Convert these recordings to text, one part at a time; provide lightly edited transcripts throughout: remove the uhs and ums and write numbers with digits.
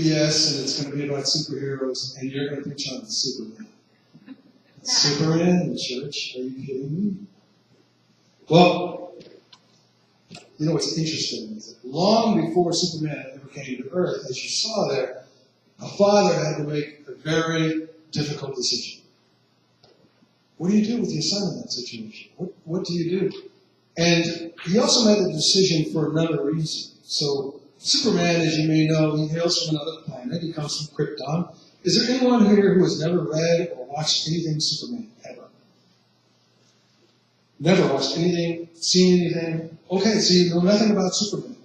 Yes, and it's going to be about superheroes, and you're going to preach on Superman. Superman in church? Are you kidding me? Well, you know what's interesting is that long before Superman ever came to Earth, as you saw there, a father had to make a very difficult decision. What do you do with your son in that situation? What do you do? And he also made the decision for another reason. So Superman, as you may know, he hails from another planet. He comes from Krypton. Is there anyone here who has never read or watched anything Superman, ever? Never watched anything, seen anything? Okay, so you know nothing about Superman.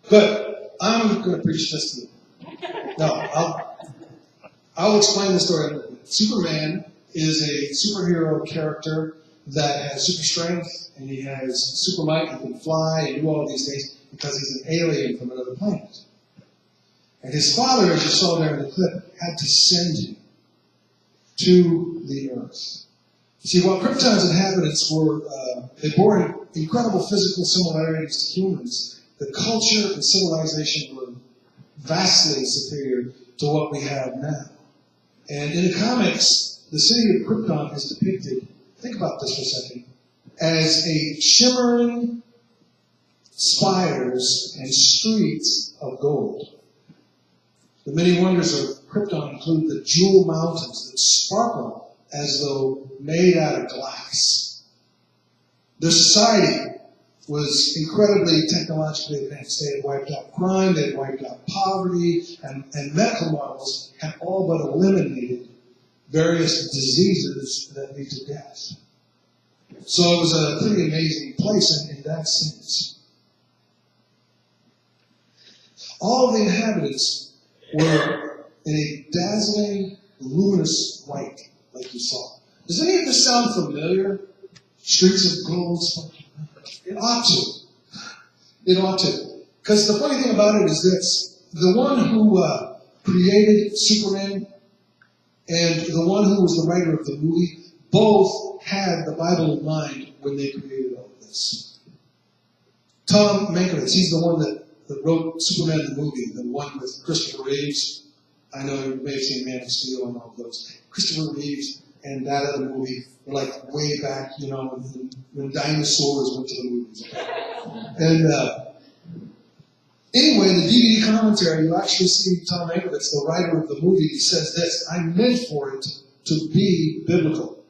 Good. I'm going to preach this to you. No, I'll explain the story a little bit. Superman is a superhero character that has super strength, and he has super might. He can fly and do all these things because he's an alien from another planet. And his father, as you saw there in the clip, had to send him to the Earth. See, while Krypton's inhabitants they bore incredible physical similarities to humans, the culture and civilization were vastly superior to what we have now. And in the comics, the city of Krypton is depicted, think about this for a second, as a shimmering spires and streets of gold. The many wonders of Krypton include the jewel mountains that sparkle as though made out of glass. Their society was incredibly technologically advanced. They had wiped out crime, they had wiped out poverty, and medical models had all but eliminated various diseases that lead to death. So it was a pretty amazing place in that sense. All of the inhabitants were in a dazzling, luminous white, like you saw. Does any of this sound familiar? Streets of gold. It ought to. It ought to. Because the funny thing about it is this. The one who created Superman and the one who was the writer of the movie both had the Bible in mind when they created all of this. Tom Mankiewicz, he's the one that wrote Superman the movie, the one with Christopher Reeves. I know you may have seen Man of Steel and all of those. Christopher Reeves and that other movie were like way back, you know, when dinosaurs went to the movies. And anyway, in the DVD commentary, you actually see Tom Mankiewicz, the writer of the movie, he says this: I meant for it to be biblical.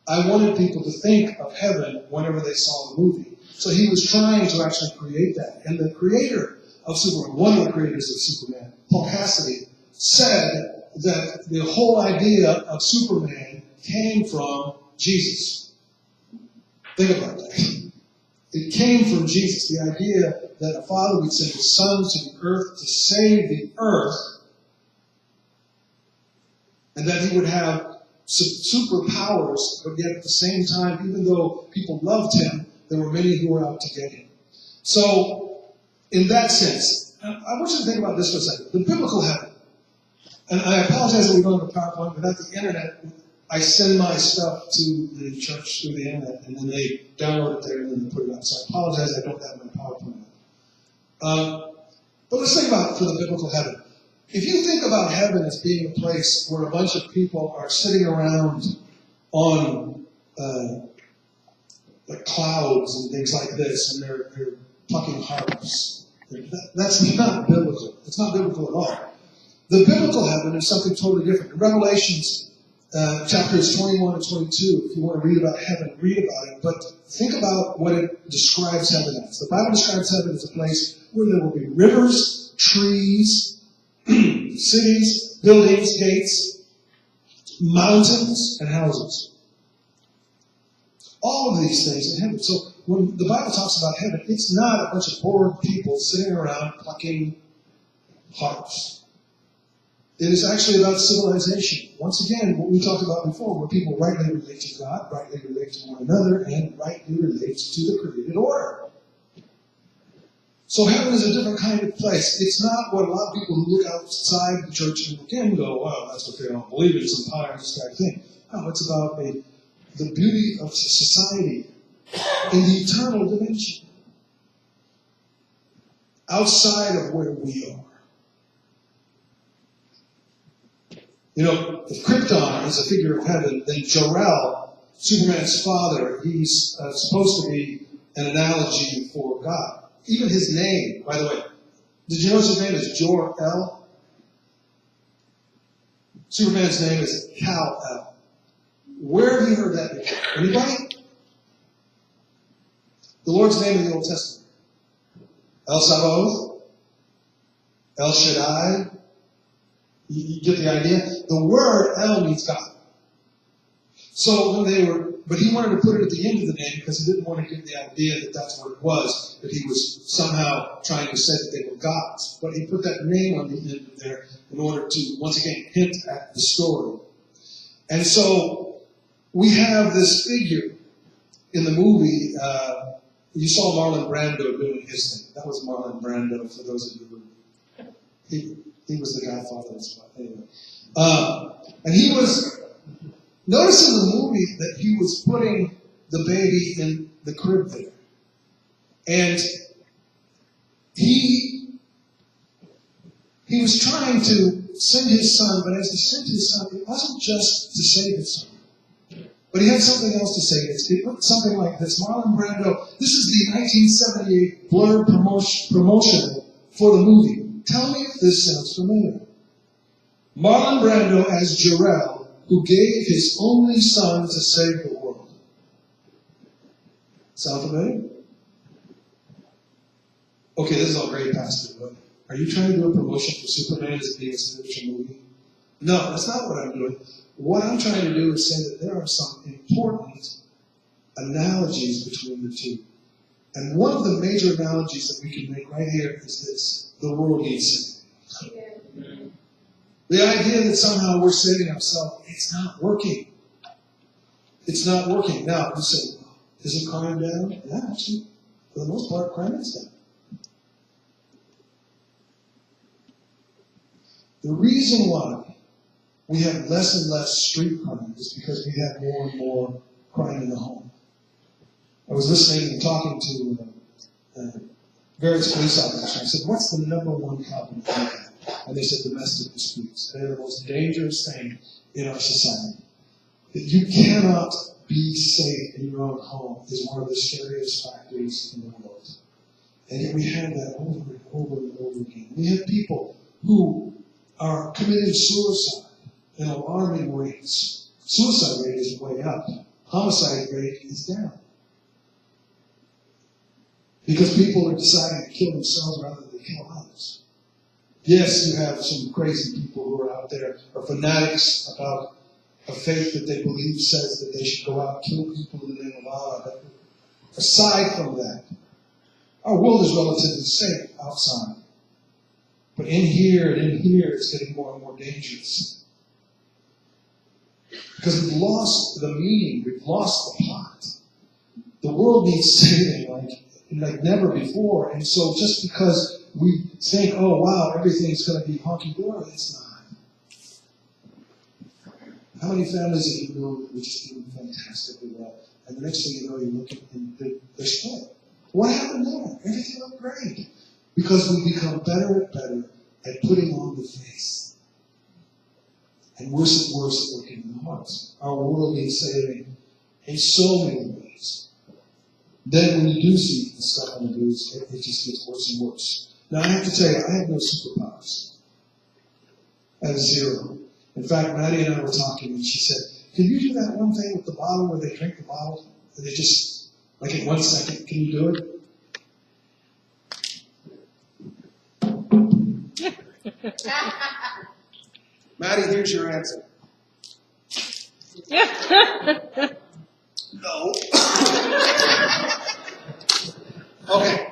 I wanted people to think of heaven whenever they saw the movie. So he was trying to actually create that. And the creator of Superman, one of the creators of Superman, Paul Cassidy, said that the whole idea of Superman came from Jesus. Think about that. It came from Jesus. The idea that a father would send his son to the earth to save the earth, and that he would have superpowers, but yet at the same time, even though people loved him, there were many who were out to get him. So, in that sense, I want you to think about this for a second. The biblical heaven. And I apologize that we don't have a PowerPoint, but at the internet, I send my stuff to the church through the internet, and then they download it there and then they put it up. So I apologize I don't have my PowerPoint. But let's think about for the biblical heaven. If you think about heaven as being a place where a bunch of people are sitting around on like clouds and things like this, and they're plucking harps, that's not biblical. It's not biblical at all. The biblical heaven is something totally different. In Revelations chapters 21 and 22, if you want to read about heaven, read about it. But think about what it describes heaven as. The Bible describes heaven as a place where there will be rivers, trees, cities, buildings, gates, mountains, and houses. All of these things in heaven. So when the Bible talks about heaven, it's not a bunch of bored people sitting around plucking harps. It is actually about civilization. Once again, what we talked about before, where people rightly relate to God, rightly relate to one another, and rightly relate to the created order. So heaven is a different kind of place. It's not what a lot of people who look outside the church and look in go, well, that's what they don't believe in, some pie in the sky thing. No, it's about the beauty of society in the eternal dimension. Outside of where we are. You know, if Krypton is a figure of heaven, then Jor-El, Superman's father, he's supposed to be an analogy for God. Even his name, by the way, did you notice his name is Jor-El? Superman's name is Kal-El. Where have you heard that before? Anybody? The Lord's name in the Old Testament. El Sabaoth, El Shaddai. You get the idea? The word El means God. So but he wanted to put it at the end of the name because he didn't want to give the idea that that's what it was, that he was somehow trying to say that they were gods. But he put that name on the end of there in order to, once again, hint at the story. And so we have this figure in the movie. You saw Marlon Brando doing his thing. That was Marlon Brando, for those of you who... He was the Godfather as well. Anyway. And he was... Notice in the movie that he was putting the baby in the crib there. And he was trying to send his son, but as he sent his son, it wasn't just to save his son. But he had something else to say. It looked something like this. Marlon Brando, this is the 1978 Blur promotional for the movie. Tell me if this sounds familiar. Marlon Brando as Jor-El, who gave his only son to save the world. Sound familiar? Okay, this is all great, Pastor, but are you trying to do a promotion for Superman as being a spiritual movie? No, that's not what I'm doing. What I'm trying to do is say that there are some important analogies between the two. And one of the major analogies that we can make right here is this. The world needs saving. The idea that somehow we're saving ourselves, it's not working. It's not working. Now, you say, isn't crime down? Yeah, actually, for the most part, crime is down. The reason why we have less and less street crime is because we have more and more crime in the home. I was listening and talking to various police officers. I said, what's the number one problem? And they said domestic disputes. They're the most dangerous thing in our society. That you cannot be safe in your own home is one of the scariest factors in the world. And yet we have that over and over and over again. We have people who are committing suicide in alarming rates. Suicide rate is way up. Homicide rate is down. Because people are deciding to kill themselves rather than kill others. Yes, you have some crazy people who are out there, or fanatics about a faith that they believe says that they should go out and kill people in the name of Allah. But aside from that, our world is relatively safe outside. But in here and in here, it's getting more and more dangerous. Because we've lost the meaning, we've lost the plot. The world needs saving like never before. And so just because we think, oh wow, everything's going to be hunky-dory, it's not. How many families have you known that were just doing fantastically well? And the next thing you know, you look and they're split. What happened there? Everything looked great. Because we become better and better at putting on the face. And worse and worse at looking in the hearts. Our world needs saving in so many ways. Then when you do see the stuff on the news, it just gets worse and worse. Now I have to tell you, I have no superpowers. I have zero. In fact, Maddie and I were talking, and she said, can you do that one thing with the bottle where they drink the bottle? And they just, like in 1 second, can you do it? Maddie, here's your answer. No. Okay.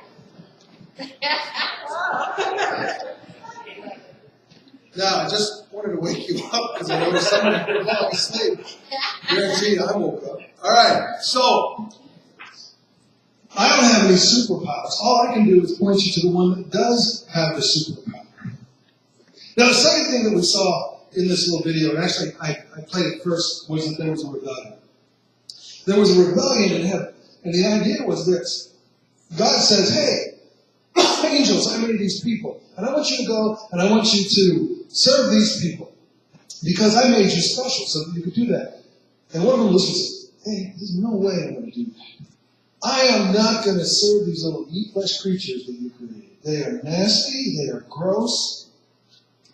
Now, I just wanted to wake you up because I noticed someone could fall asleep. Guaranteed I woke up. All right, so I don't have any superpowers. All I can do is point you to the one that does have the superpower. Now, the second thing that we saw in this little video, and actually I played it first, was that there was a rebellion. There was a rebellion in heaven, and the idea was this. God says, hey, angels, I made these people, and I want you to go, and I want you to serve these people. Because I made you special so that you could do that. And one of them listens, hey, there's no way I'm going to do that. I am not going to serve these little meat-flesh creatures that you created. They are nasty. They are gross.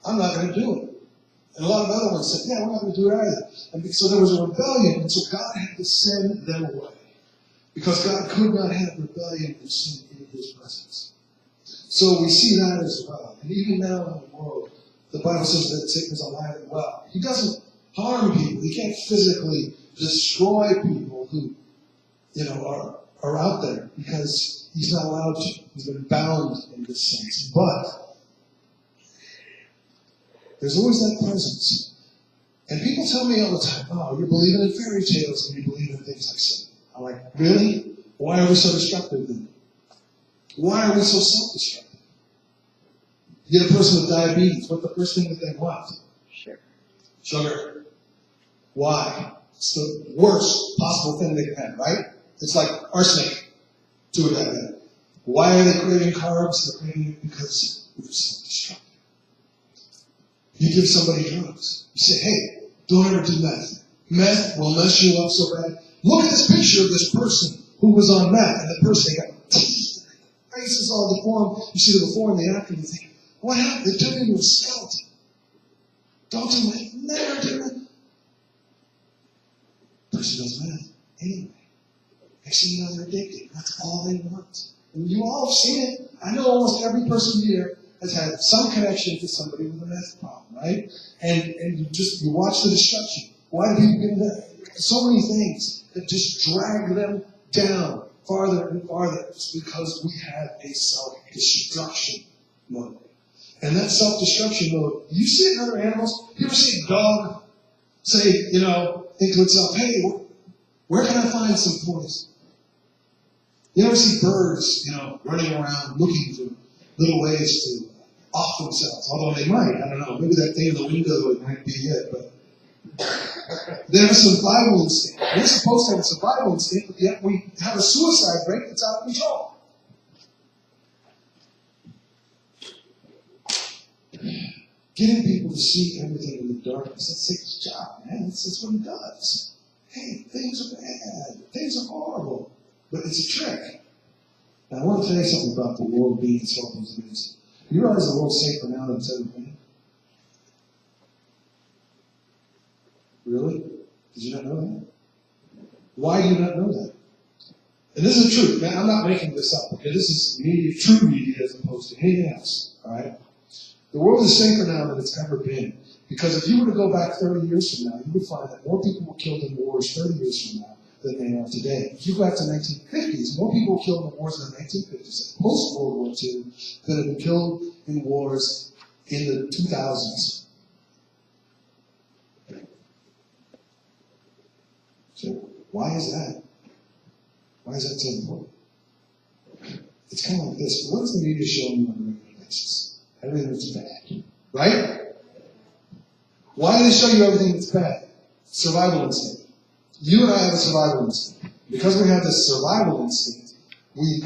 I'm not going to do it. And a lot of other ones said, yeah, we're not going to do it either. And so there was a rebellion, and so God had to send them away. Because God could not have rebellion and sin in his presence. So we see that as well. And even now in the world, the Bible says that Satan is alive and well. He doesn't harm people. He can't physically destroy people who, are out there because he's not allowed to. He's been bound in this sense. But there's always that presence. And people tell me all the time, oh, you're believing in fairy tales and you believe in things like sin. I'm like, really? Why are we so destructive then? Why are we so self-destructive? You get a person with diabetes, what's the first thing that they want? Sugar. Why? It's the worst possible thing they can have, right? It's like arsenic to a diabetic. Why are they craving carbs? They're craving it because we're self-destructive. You give somebody drugs. You say, hey, don't ever do meth. Meth will mess you up so bad. Look at this picture of this person who was on meth, and the person, they got teeth, faces all deformed. You see the before and the after, and you think, what happened? They turned into a skeleton. Don't do that. Never do that. Person does meth anyway. Next thing you know, they're addicted. That's all they want. And you all have seen it. I know almost every person here has had some connection to somebody with a meth problem, right? And you watch the destruction. Why do people get into that? So many things that just drag them down farther and farther. It's because we have a self-destruction mode. And that self-destruction mode, you see it in other animals. You ever see a dog say, think to itself, hey, where can I find some poison? You ever see birds, running around looking for little ways to off themselves? Although they might, I don't know, maybe that thing in the window, it might be it, but they have a survival instinct. We're supposed to have a survival instinct, but yet we have a suicide rate that's out of control. Getting people to see everything in the darkness, that's Satan's job, man. That's what he does. Hey, things are bad. Things are horrible. But it's a trick. Now, I want to tell you something about the world being as horrible as it is. You realize the world's safer now than it's ever been? Really? Did you not know that? Why do you not know that? And this is the truth, man. I'm not making this up. Okay, this is media, true media, as opposed to anything else. All right. The world is safer now than it's ever been. Because if you were to go back 30 years from now, you would find that more people were killed in wars 30 years from now than they are today. If you go back to the 1950s, more people were killed in wars in the 1950s, post-World War II, than have been killed in wars in the 2000s. So why is that? Why is that so important? It's kind of like this. What is the media showing you on a regular basis? Everything that's bad. Right? Why do they show you everything that's bad? Survival instinct. You and I have a survival instinct. Because we have this survival instinct, we